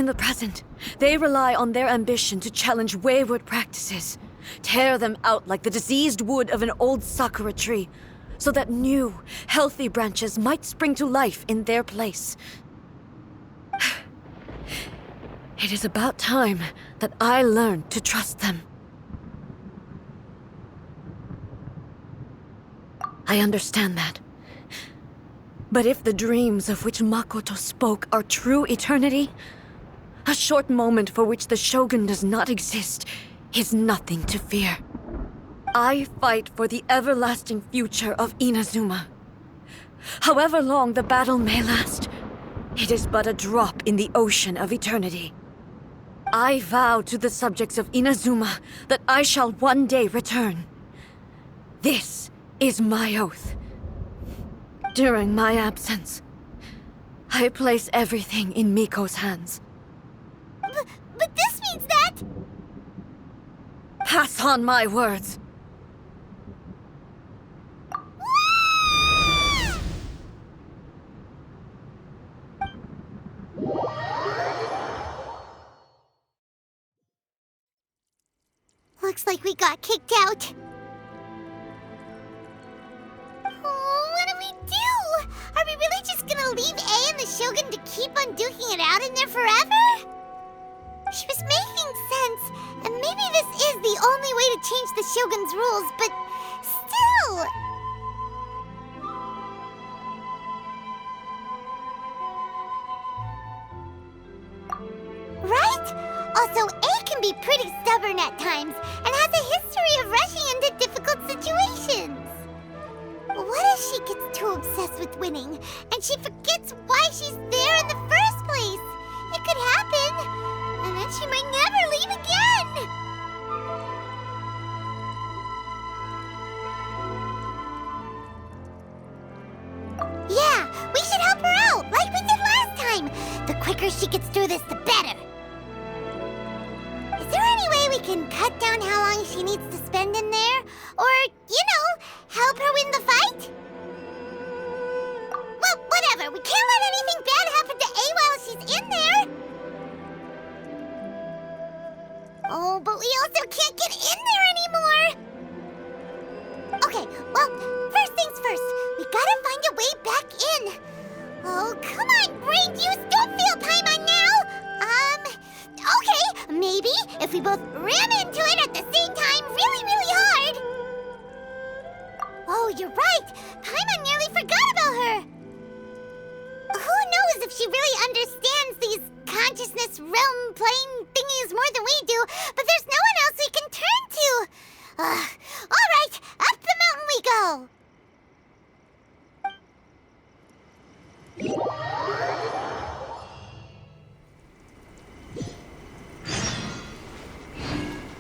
the present, they rely on their ambition to challenge wayward practices, tear them out like the diseased wood of an old sakura tree, so that new, healthy branches might spring to life in their place. It is about time that I learned to trust them. I understand that. But if the dreams of which Makoto spoke are true eternity, a short moment for which the shogun does not exist is nothing to fear. I fight for the everlasting future of Inazuma. However long the battle may last, it is but a drop in the ocean of eternity. I vow to the subjects of Inazuma that I shall one day return. This is my oath. During my absence, I place everything in Miko's hands. But this means that... Pass on my words. Looks like we got kicked out. Oh, what do we do? Are we really just gonna leave A and the Shogun to keep on duking it out in there forever? She was making sense, and maybe this is the only way to change the Shogun's rules, but still... Right? Also, A can be pretty stubborn at times, and has a history of rushing into difficult situations. What if she gets too obsessed with winning, and she forgets why she's there in the first place? It could happen, and then she might never leave again! Yeah, we should help her out, like we did last time! The quicker she gets through this, the better! Is there any way we can cut down how long she needs to spend in there? Or, you know, help her win the fight? Well, whatever. We can't let anything bad happen to A while she's in there. Oh, but we also can't get in there anymore. Okay, well, first things first. We gotta find a way back in. Oh, come on, brain juice. Don't feel Paimon now. Okay, maybe if we both ram into it at the same time really, really hard. Oh, you're right. Paimon nearly forgot about her. Who knows if she really understands these consciousness realm plane thingies more than we do, but there's no one else we can turn to. All right, up the mountain we go.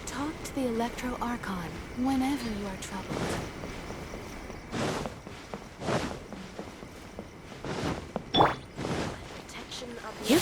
Talk to the Electro Archon whenever you are troubled. Protection of the... Yep.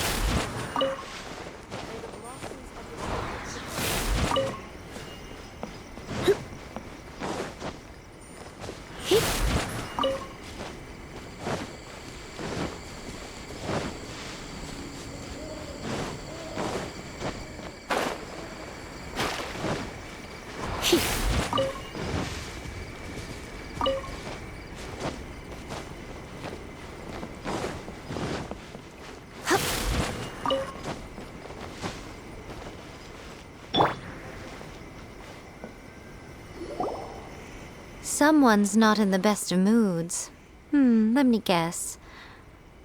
Someone's not in the best of moods. Let me guess.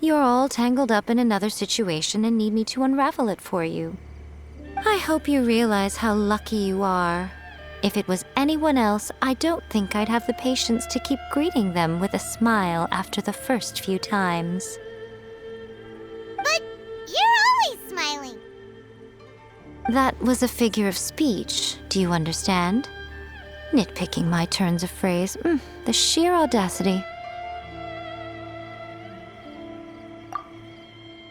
You're all tangled up in another situation and need me to unravel it for you. I hope you realize how lucky you are. If it was anyone else, I don't think I'd have the patience to keep greeting them with a smile after the first few times. But you're always smiling. That was a figure of speech, do you understand? Nitpicking my turns of phrase. The sheer audacity.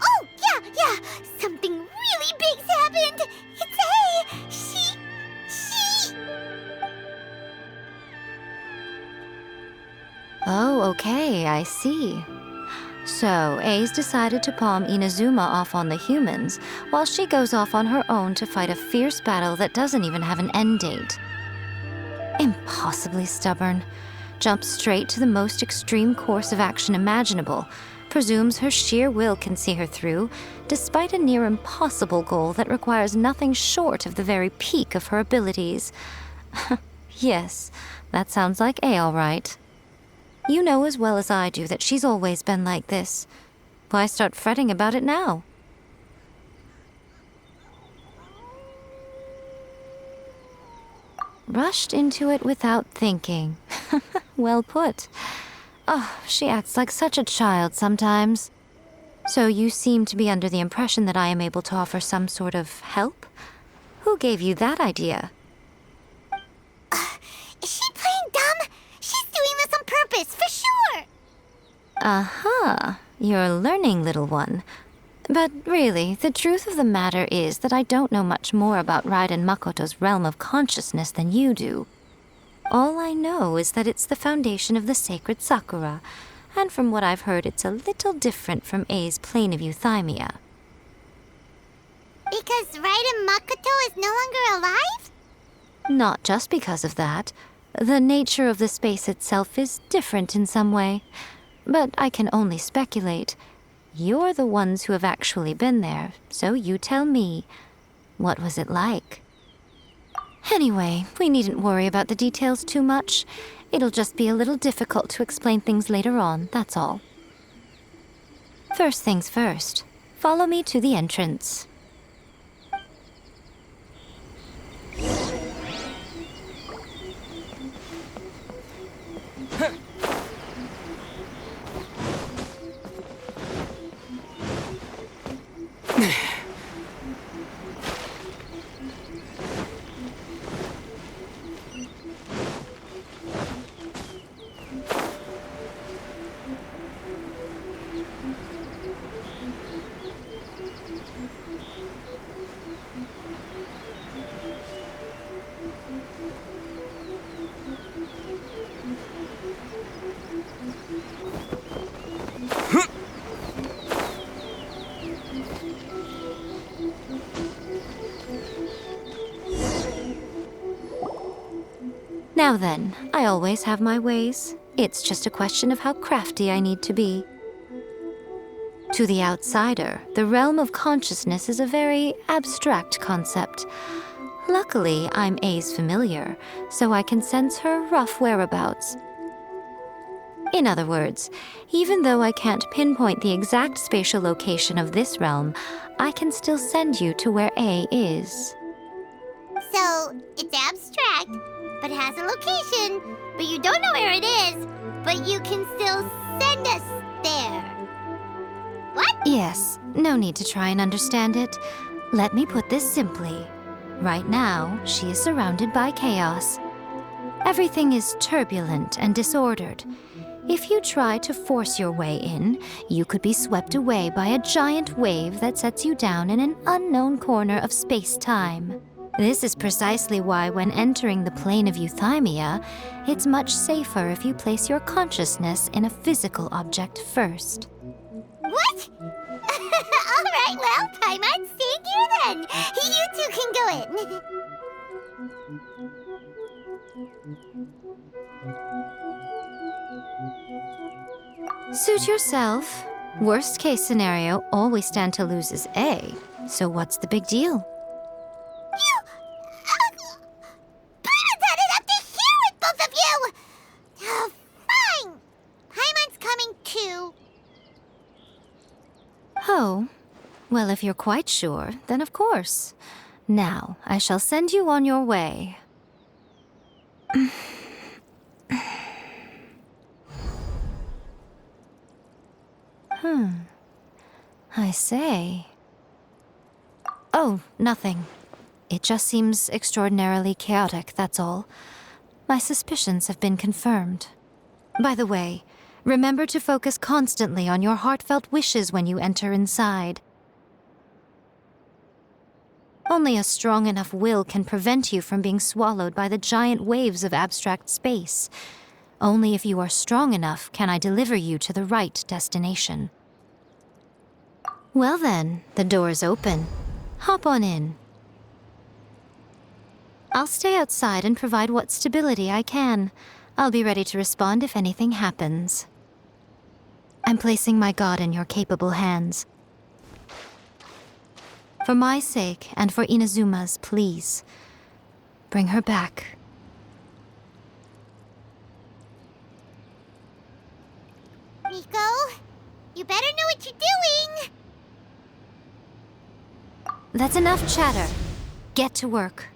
Oh, yeah. Something really big's happened. It's A. She... Oh, okay, I see. So, A's decided to palm Inazuma off on the humans, while she goes off on her own to fight a fierce battle that doesn't even have an end date. Impossibly stubborn. Jumps straight to the most extreme course of action imaginable, presumes her sheer will can see her through, despite a near impossible goal that requires nothing short of the very peak of her abilities. Yes, that sounds like A all right. You know as well as I do that she's always been like this. Why start fretting about it now? Rushed into it without thinking. Well put. Oh, she acts like such a child sometimes. So you seem to be under the impression that I am able to offer some sort of help? Who gave you that idea? Is she playing dumb? She's doing this on purpose, for sure! Aha, you're learning, little one. But really, the truth of the matter is that I don't know much more about Raiden Makoto's realm of consciousness than you do. All I know is that it's the foundation of the sacred Sakura, and from what I've heard, it's a little different from A's plane of euthymia. Because Raiden Makoto is no longer alive? Not just because of that. The nature of the space itself is different in some way. But I can only speculate. You're the ones who have actually been there, so you tell me. What was it like? Anyway, we needn't worry about the details too much. It'll just be a little difficult to explain things later on, that's all. First things first. Follow me to the entrance. Now then, I always have my ways. It's just a question of how crafty I need to be. To the outsider, the realm of consciousness is a very abstract concept. Luckily, I'm A's familiar, so I can sense her rough whereabouts. In other words, even though I can't pinpoint the exact spatial location of this realm, I can still send you to where A is. So, it's abstract, but has a location, but you don't know where it is, but you can still send us there. What? Yes, no need to try and understand it. Let me put this simply. Right now, she is surrounded by chaos. Everything is turbulent and disordered. If you try to force your way in, you could be swept away by a giant wave that sets you down in an unknown corner of space-time. This is precisely why when entering the plane of euthymia, it's much safer if you place your consciousness in a physical object first. What? All right, well, Paimon, stay here then. You two can go in. Suit yourself. Worst case scenario, all we stand to lose is A. So what's the big deal? Paimon's had it up to here with both of you! Oh, fine. Paimon's coming too. Oh, well, if you're quite sure, then of course. Now, I shall send you on your way. I say. Oh, nothing. It just seems extraordinarily chaotic, that's all. My suspicions have been confirmed. By the way, remember to focus constantly on your heartfelt wishes when you enter inside. Only a strong enough will can prevent you from being swallowed by the giant waves of abstract space. Only if you are strong enough can I deliver you to the right destination. Well then, the door's open. Hop on in. I'll stay outside and provide what stability I can. I'll be ready to respond if anything happens. I'm placing my god in your capable hands. For my sake, and for Inazuma's, please, bring her back. Miko, you better know what you're doing! That's enough chatter. Get to work.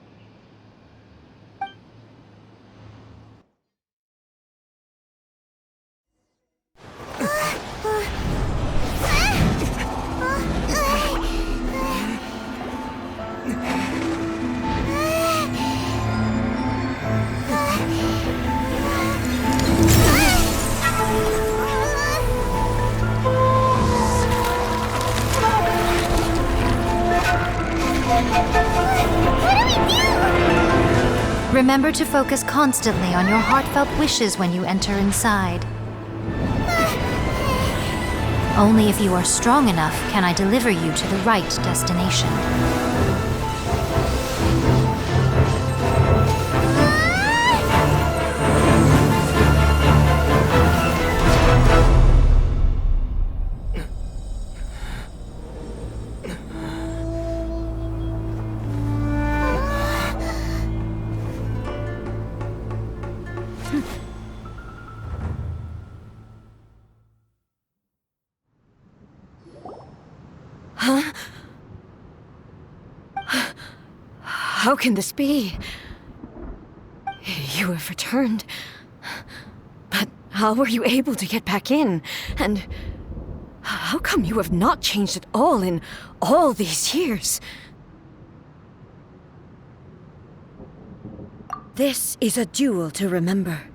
Remember to focus constantly on your heartfelt wishes when you enter inside. Only if you are strong enough can I deliver you to the right destination. How can this be? You have returned. But how were you able to get back in? And how come you have not changed at all in all these years? This is a duel to remember.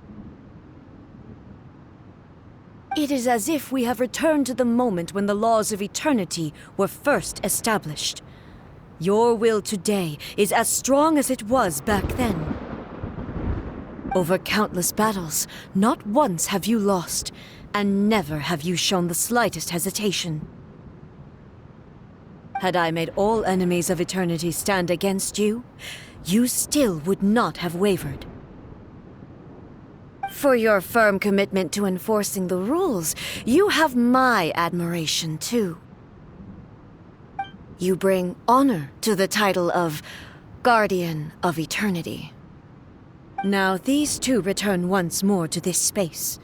It is as if we have returned to the moment when the laws of eternity were first established. Your will today is as strong as it was back then. Over countless battles, not once have you lost, and never have you shown the slightest hesitation. Had I made all enemies of eternity stand against you, you still would not have wavered. For your firm commitment to enforcing the rules, you have my admiration too. You bring honor to the title of Guardian of Eternity. Now these two return once more to this space.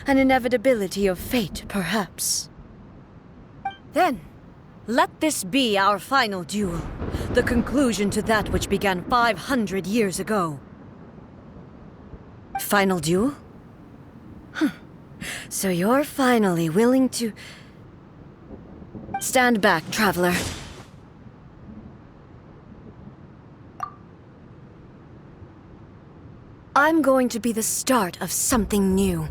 An inevitability of fate, perhaps. Then, let this be our final duel, the conclusion to that which began 500 years ago. Final duel? So you're finally willing to... Stand back, traveler. I'm going to be the start of something new.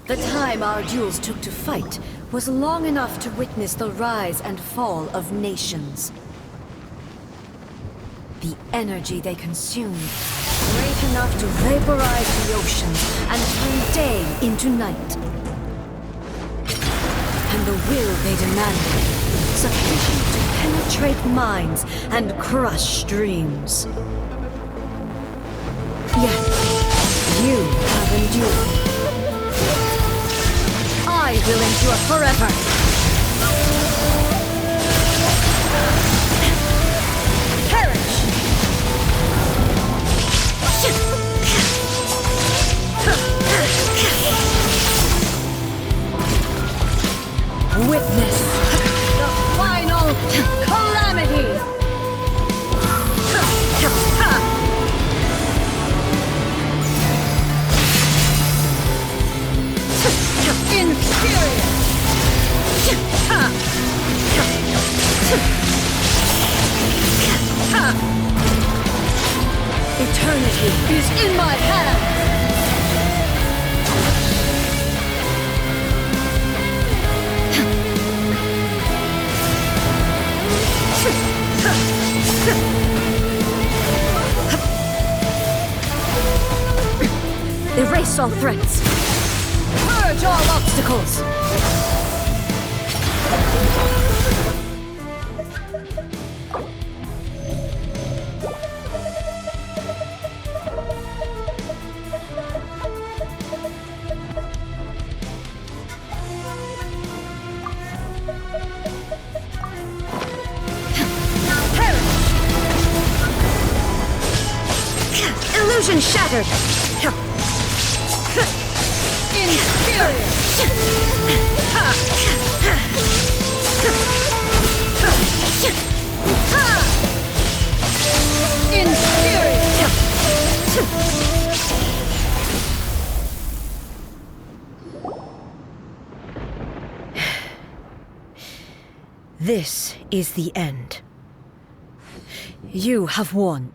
The time our duels took to fight was long enough to witness the rise and fall of nations. The energy they consumed, great enough to vaporize the oceans and turn day into night. And the will they demanded, sufficient to penetrate minds and crush dreams. Yet, you have endured. I will endure forever. Perish! Witness the final calamity! Inferior! Eternity is in my hands! Erase Reverse all threats. Purge all obstacles. Illusion shattered! Inferior! This is the end. You have won.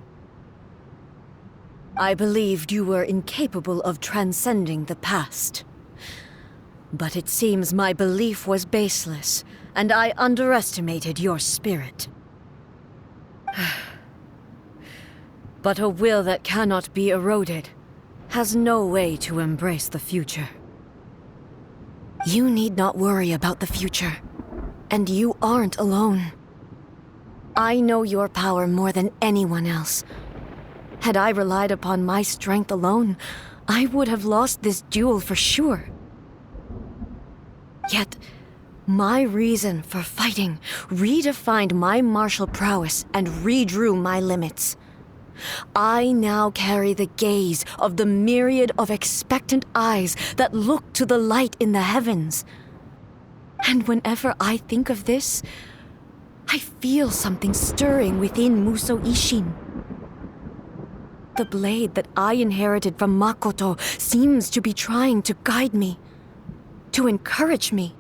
I believed you were incapable of transcending the past. But it seems my belief was baseless, and I underestimated your spirit. But a will that cannot be eroded has no way to embrace the future. You need not worry about the future, and you aren't alone. I know your power more than anyone else. Had I relied upon my strength alone, I would have lost this duel for sure. Yet, my reason for fighting redefined my martial prowess and redrew my limits. I now carry the gaze of the myriad of expectant eyes that look to the light in the heavens. And whenever I think of this, I feel something stirring within Musou Ishin. The blade that I inherited from Makoto seems to be trying to guide me, to encourage me.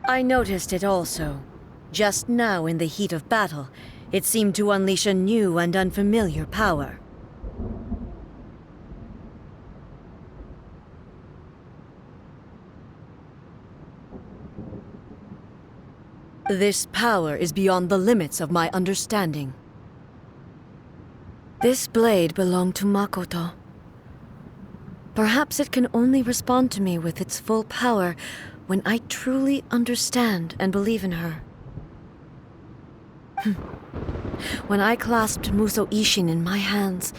I noticed it also. Just now in the heat of battle, it seemed to unleash a new and unfamiliar power. This power is beyond the limits of my understanding. This blade belonged to Makoto. Perhaps it can only respond to me with its full power when I truly understand and believe in her. When I clasped Musou Ishin in my hands,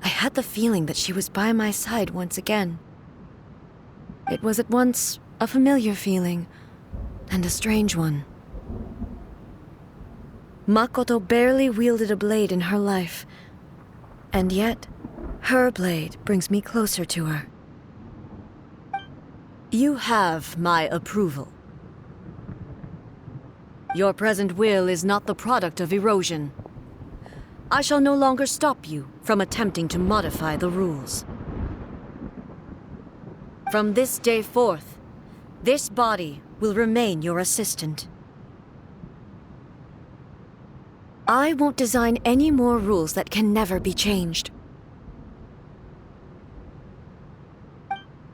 I had the feeling that she was by my side once again. It was at once a familiar feeling and a strange one. Makoto barely wielded a blade in her life, and yet her blade brings me closer to her. You have my approval. Your present will is not the product of erosion. I shall no longer stop you from attempting to modify the rules. From this day forth, this body will remain your assistant. I won't design any more rules that can never be changed.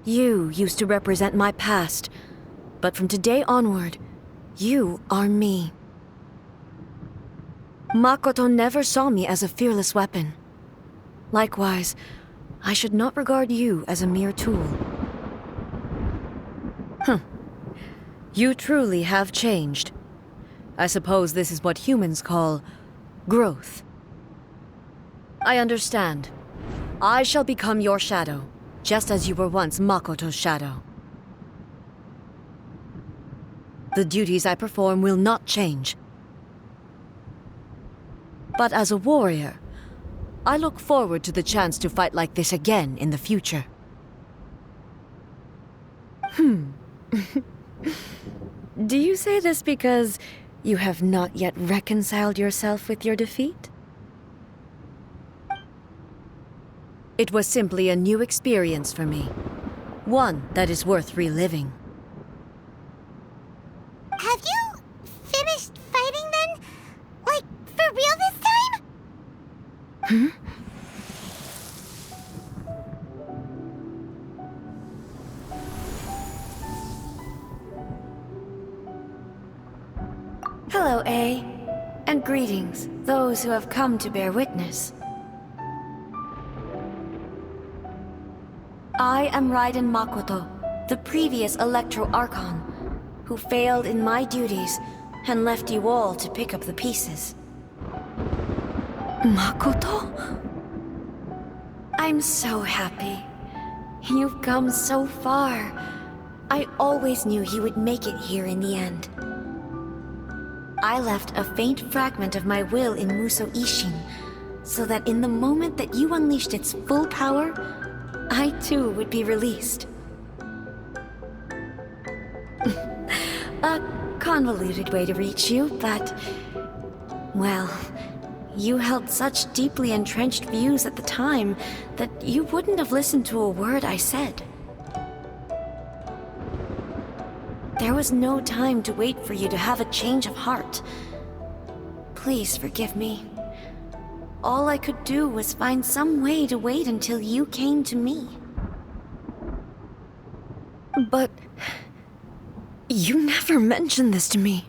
You used to represent my past, but from today onward, you are me. Makoto never saw me as a fearless weapon. Likewise, I should not regard you as a mere tool. You truly have changed. I suppose this is what humans call growth. I understand. I shall become your shadow, just as you were once Makoto's shadow. The duties I perform will not change. But as a warrior, I look forward to the chance to fight like this again in the future. Do you say this because you have not yet reconciled yourself with your defeat? It was simply a new experience for me. One that is worth reliving. Have you finished fighting then? Like, for real this time? Hello, A. And greetings, those who have come to bear witness. I am Raiden Makoto, the previous Electro Archon, who failed in my duties and left you all to pick up the pieces. Makoto? I'm so happy. You've come so far. I always knew you would make it here in the end. I left a faint fragment of my will in Muso Ishin, so that in the moment that you unleashed its full power, I too would be released. A convoluted way to reach you, but... well, you held such deeply entrenched views at the time that you wouldn't have listened to a word I said. There was no time to wait for you to have a change of heart. Please forgive me. All I could do was find some way to wait until you came to me. But... you never mentioned this to me.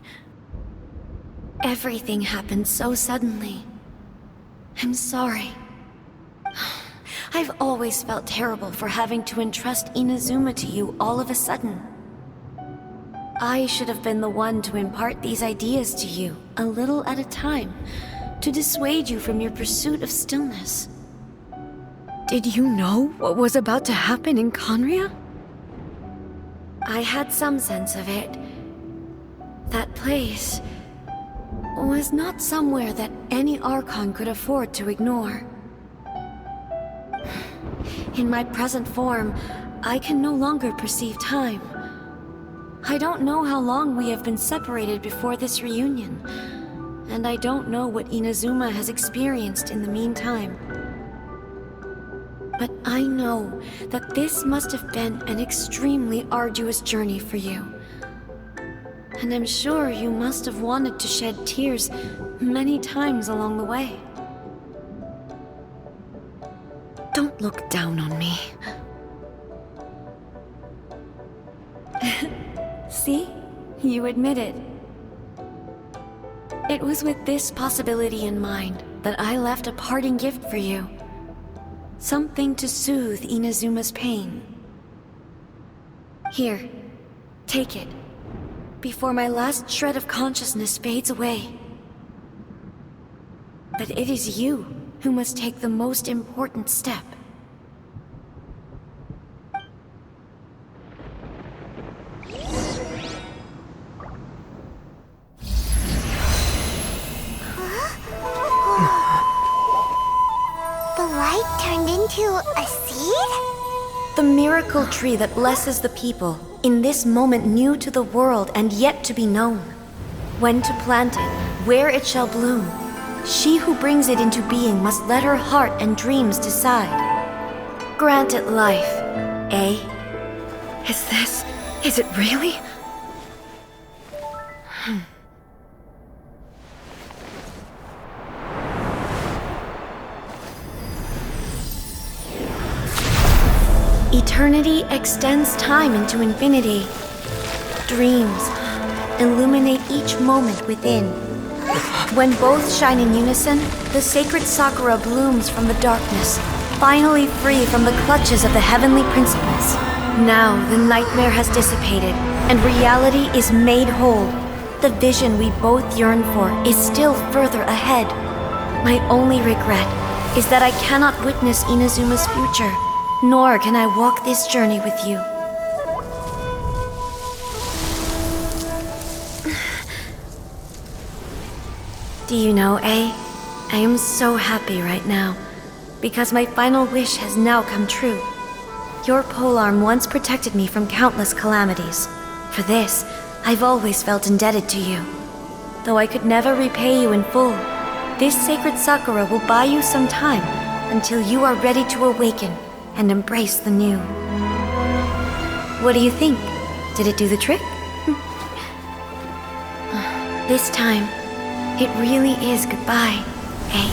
Everything happened so suddenly. I'm sorry. I've always felt terrible for having to entrust Inazuma to you all of a sudden. I should have been the one to impart these ideas to you, a little at a time, to dissuade you from your pursuit of stillness. Did you know what was about to happen in Conria? I had some sense of it. That place was not somewhere that any Archon could afford to ignore. In my present form, I can no longer perceive time. I don't know how long we have been separated before this reunion, and I don't know what Inazuma has experienced in the meantime. But I know that this must have been an extremely arduous journey for you. And I'm sure you must have wanted to shed tears many times along the way. Don't look down on me. See? You admit it. It was with this possibility in mind that I left a parting gift for you. Something to soothe Inazuma's pain. Here, take it, before my last shred of consciousness fades away. But it is you who must take the most important step. The light turned into a seed? The miracle tree that blesses the people, in this moment new to the world and yet to be known. When to plant it, where it shall bloom, she who brings it into being must let her heart and dreams decide. Grant it life, eh? Is it really? Eternity extends time into infinity. Dreams illuminate each moment within. When both shine in unison, the sacred Sakura blooms from the darkness, finally free from the clutches of the heavenly principles. Now the nightmare has dissipated, and reality is made whole. The vision we both yearn for is still further ahead. My only regret is that I cannot witness Inazuma's future, nor can I walk this journey with you. Do you know, A? I am so happy right now, because my final wish has now come true. Your polearm once protected me from countless calamities. For this, I've always felt indebted to you. Though I could never repay you in full, this sacred Sakura will buy you some time until you are ready to awaken and embrace the new. What do you think? Did it do the trick? This time, it really is goodbye, eh?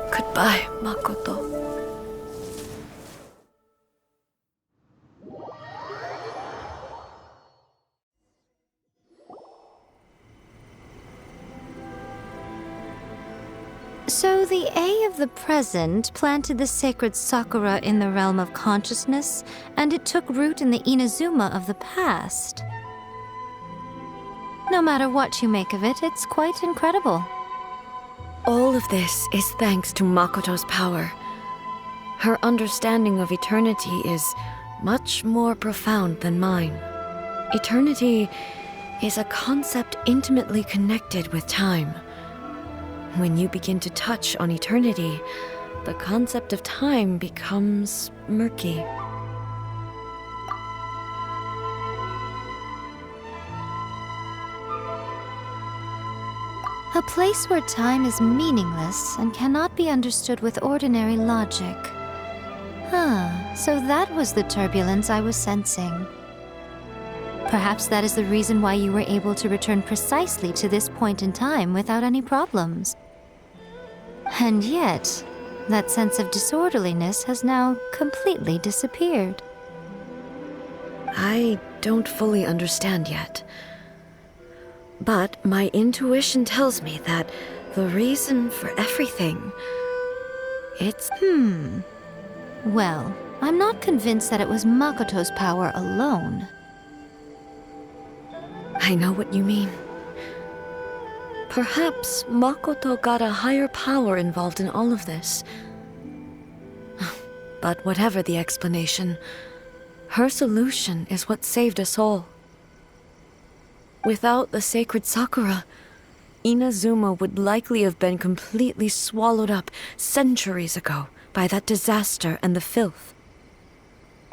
Goodbye, Makoto. So the A of the present planted the sacred Sakura in the realm of consciousness, and it took root in the Inazuma of the past. No matter what you make of it, it's quite incredible. All of this is thanks to Makoto's power. Her understanding of eternity is much more profound than mine. Eternity is a concept intimately connected with time. When you begin to touch on eternity, the concept of time becomes murky. A place where time is meaningless and cannot be understood with ordinary logic. So that was the turbulence I was sensing. Perhaps that is the reason why you were able to return precisely to this point in time without any problems. And yet, that sense of disorderliness has now completely disappeared. I don't fully understand yet. But my intuition tells me that the reason for everything, it's... Well, I'm not convinced that it was Makoto's power alone. I know what you mean. Perhaps Makoto got a higher power involved in all of this. But whatever the explanation, her solution is what saved us all. Without the sacred Sakura, Inazuma would likely have been completely swallowed up centuries ago by that disaster and the filth.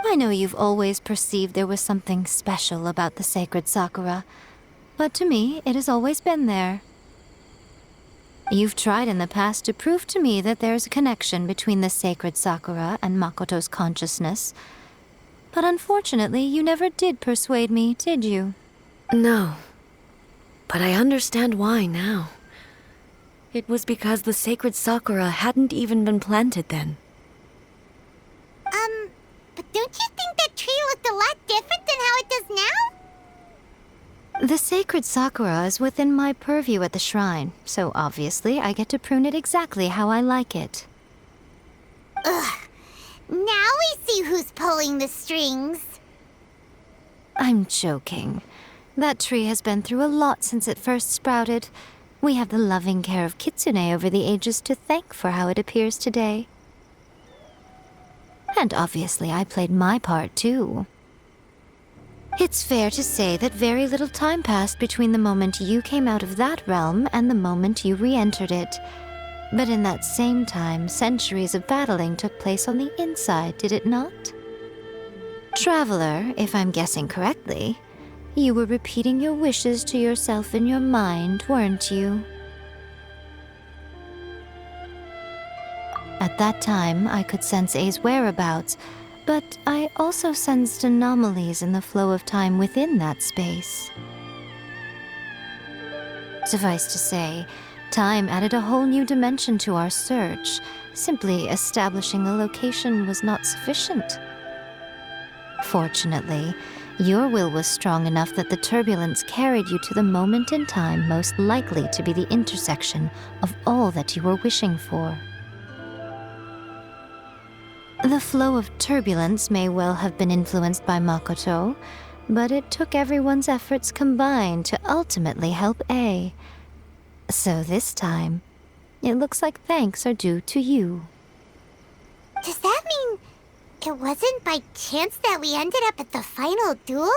I know you've always perceived there was something special about the sacred Sakura, but to me, it has always been there. You've tried in the past to prove to me that there's a connection between the sacred Sakura and Makoto's consciousness, but unfortunately, you never did persuade me, did you? No, but I understand why now. It was because the sacred Sakura hadn't even been planted then. But don't you think that tree looked a lot different than how it does now? The sacred Sakura is within my purview at the shrine, so obviously I get to prune it exactly how I like it. Ugh. Now we see who's pulling the strings. I'm joking. That tree has been through a lot since it first sprouted. We have the loving care of Kitsune over the ages to thank for how it appears today. And obviously I played my part too. It's fair to say that very little time passed between the moment you came out of that realm and the moment you re-entered it. But in that same time, centuries of battling took place on the inside, did it not? Traveler, if I'm guessing correctly, you were repeating your wishes to yourself in your mind, weren't you? At that time, I could sense A's whereabouts, but I also sensed anomalies in the flow of time within that space. Suffice to say, time added a whole new dimension to our search. Simply establishing a location was not sufficient. Fortunately, your will was strong enough that the turbulence carried you to the moment in time most likely to be the intersection of all that you were wishing for. The flow of turbulence may well have been influenced by Makoto, but it took everyone's efforts combined to ultimately help A. So this time, it looks like thanks are due to you. Does that mean it wasn't by chance that we ended up at the final duel?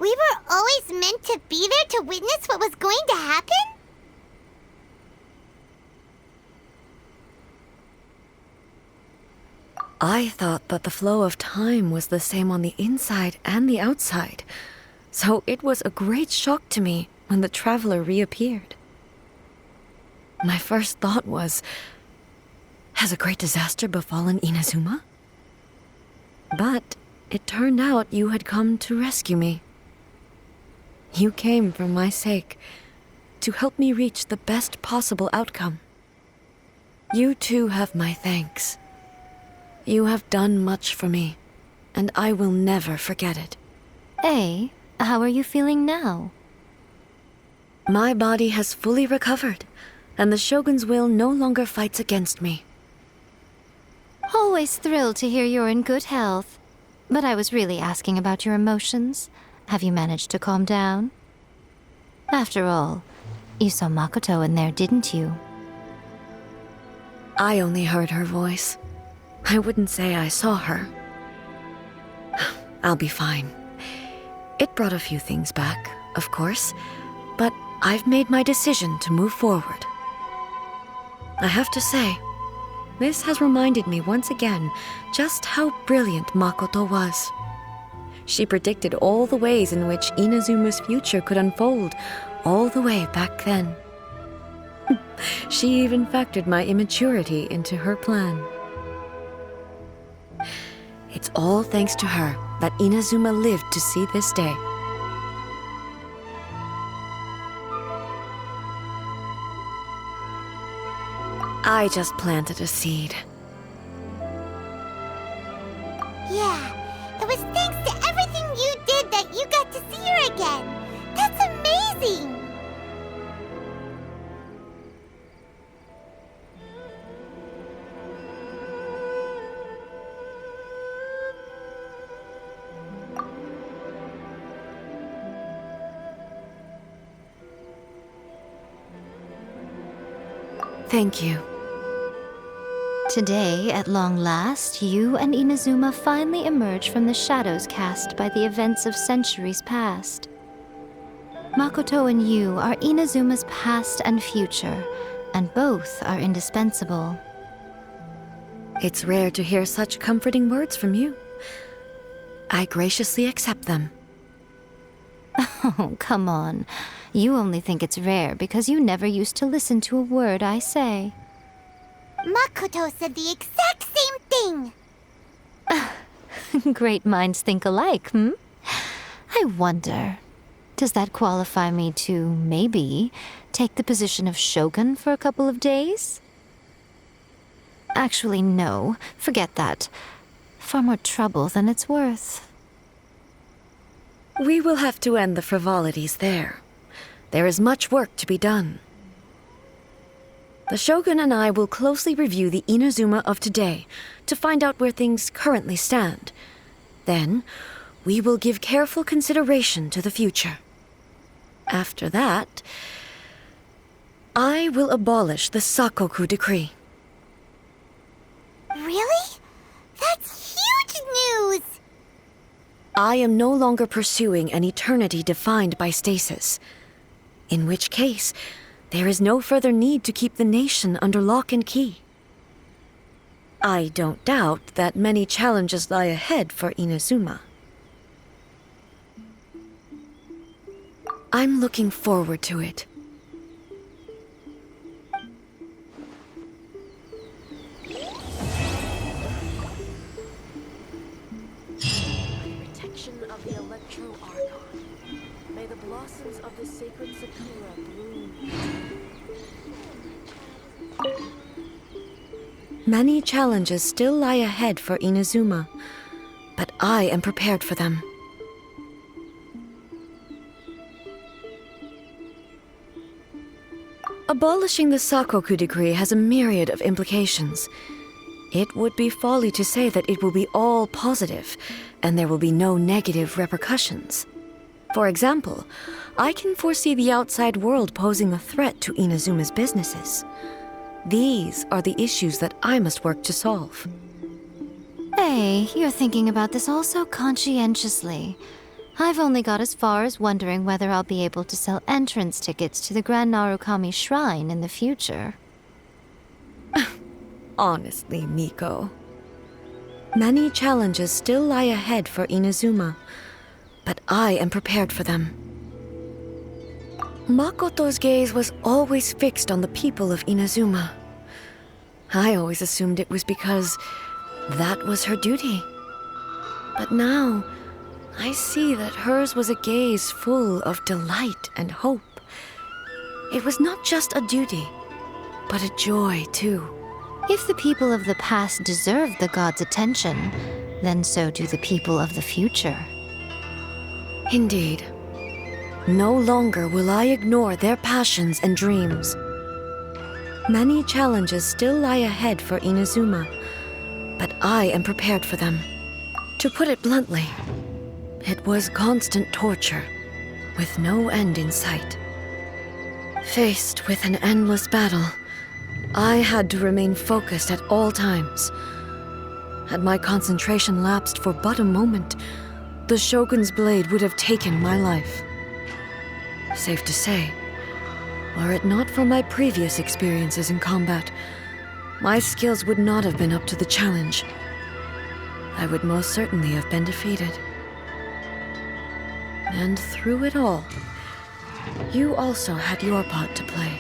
We were always meant to be there to witness what was going to happen? I thought that the flow of time was the same on the inside and the outside, so it was a great shock to me when the traveler reappeared. My first thought was, has a great disaster befallen Inazuma? But it turned out you had come to rescue me. You came for my sake, to help me reach the best possible outcome. You too have my thanks. You have done much for me, and I will never forget it. A, how are you feeling now? My body has fully recovered, and the Shogun's will no longer fights against me. Always thrilled to hear you're in good health. But I was really asking about your emotions. Have you managed to calm down? After all, you saw Makoto in there, didn't you? I only heard her voice. I wouldn't say I saw her. I'll be fine. It brought a few things back, of course, but I've made my decision to move forward. I have to say, this has reminded me once again just how brilliant Makoto was. She predicted all the ways in which Inazuma's future could unfold all the way back then. She even factored my immaturity into her plan. It's all thanks to her that Inazuma lived to see this day. I just planted a seed. Yeah, it was thanks to everything you did that you got to see her again. That's amazing! Thank you. Today, at long last, you and Inazuma finally emerge from the shadows cast by the events of centuries past. Makoto and you are Inazuma's past and future, and both are indispensable. It's rare to hear such comforting words from you. I graciously accept them. Oh, come on. You only think it's rare because you never used to listen to a word I say. Makoto said the exact same thing! Great minds think alike, hmm? I wonder, does that qualify me to, maybe, take the position of shogun for a couple of days? Actually, no. Forget that. Far more trouble than it's worth. We will have to end the frivolities there. There is much work to be done. The Shogun and I will closely review the Inazuma of today to find out where things currently stand. Then, we will give careful consideration to the future. After that, I will abolish the Sakoku decree. Really? That's huge news! I am no longer pursuing an eternity defined by stasis. In which case, there is no further need to keep the nation under lock and key. I don't doubt that many challenges lie ahead for Inazuma. I'm looking forward to it. Protection of the Electro Archon. May the blossoms of the sacred Sakura bloom. Many challenges still lie ahead for Inazuma, but I am prepared for them. Abolishing the Sakoku decree has a myriad of implications. It would be folly to say that it will be all positive, and there will be no negative repercussions. For example, I can foresee the outside world posing a threat to Inazuma's businesses. These are the issues that I must work to solve. Hey, you're thinking about this all so conscientiously. I've only got as far as wondering whether I'll be able to sell entrance tickets to the Grand Narukami Shrine in the future. Honestly, Miko. Many challenges still lie ahead for Inazuma, but I am prepared for them. Makoto's gaze was always fixed on the people of Inazuma. I always assumed it was because that was her duty. But now, I see that hers was a gaze full of delight and hope. It was not just a duty, but a joy, too. If the people of the past deserve the god's attention, then so do the people of the future. Indeed. No longer will I ignore their passions and dreams. Many challenges still lie ahead for Inazuma, but I am prepared for them. To put it bluntly, it was constant torture, with no end in sight. Faced with an endless battle, I had to remain focused at all times. Had my concentration lapsed for but a moment, the Shogun's blade would have taken my life. Safe to say, were it not for my previous experiences in combat, my skills would not have been up to the challenge. I would most certainly have been defeated. And through it all, you also had your part to play.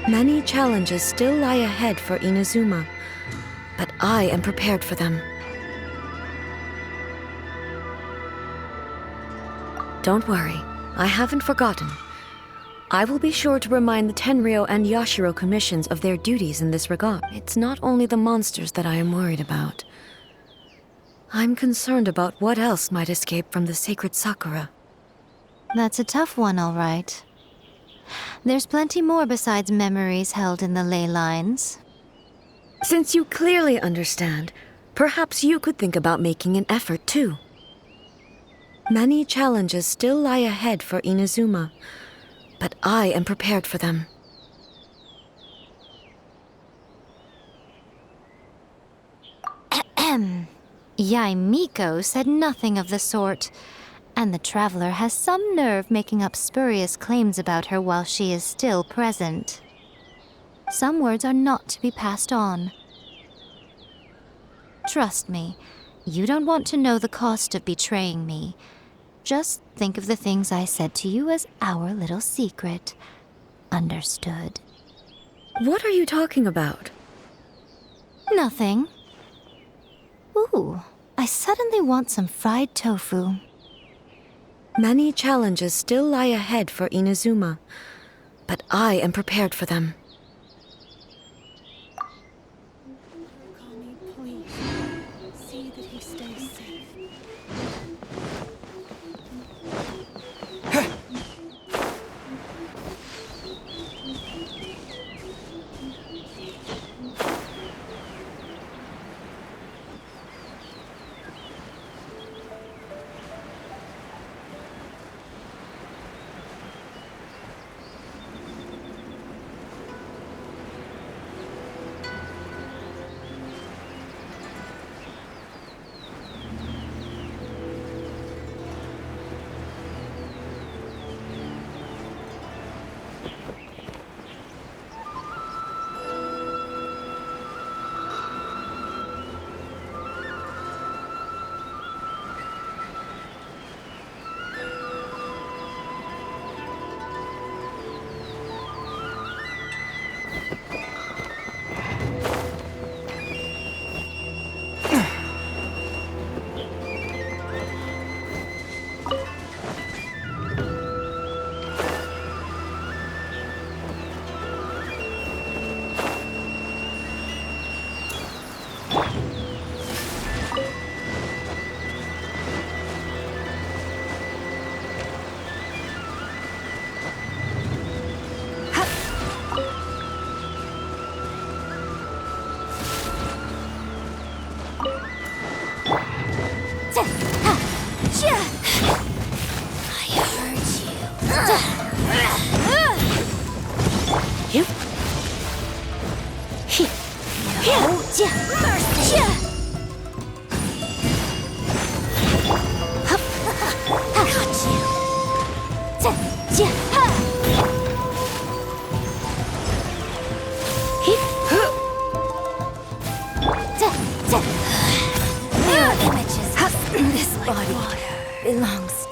Many challenges still lie ahead for Inazuma, but I am prepared for them. Don't worry, I haven't forgotten. I will be sure to remind the Tenryou and Yashiro commissions of their duties in this regard. It's not only the monsters that I am worried about. I'm concerned about what else might escape from the sacred Sakura. That's a tough one, all right. There's plenty more besides memories held in the ley lines. Since you clearly understand, perhaps you could think about making an effort too. Many challenges still lie ahead for Inazuma, but I am prepared for them. Yaimiko said nothing of the sort, and the traveler has some nerve making up spurious claims about her while she is still present. Some words are not to be passed on. Trust me, you don't want to know the cost of betraying me. Just think of the things I said to you as our little secret. Understood? What are you talking about? Nothing. Ooh, I suddenly want some fried tofu. Many challenges still lie ahead for Inazuma, but I am prepared for them. Kami, please. See that he stays safe. This body belongs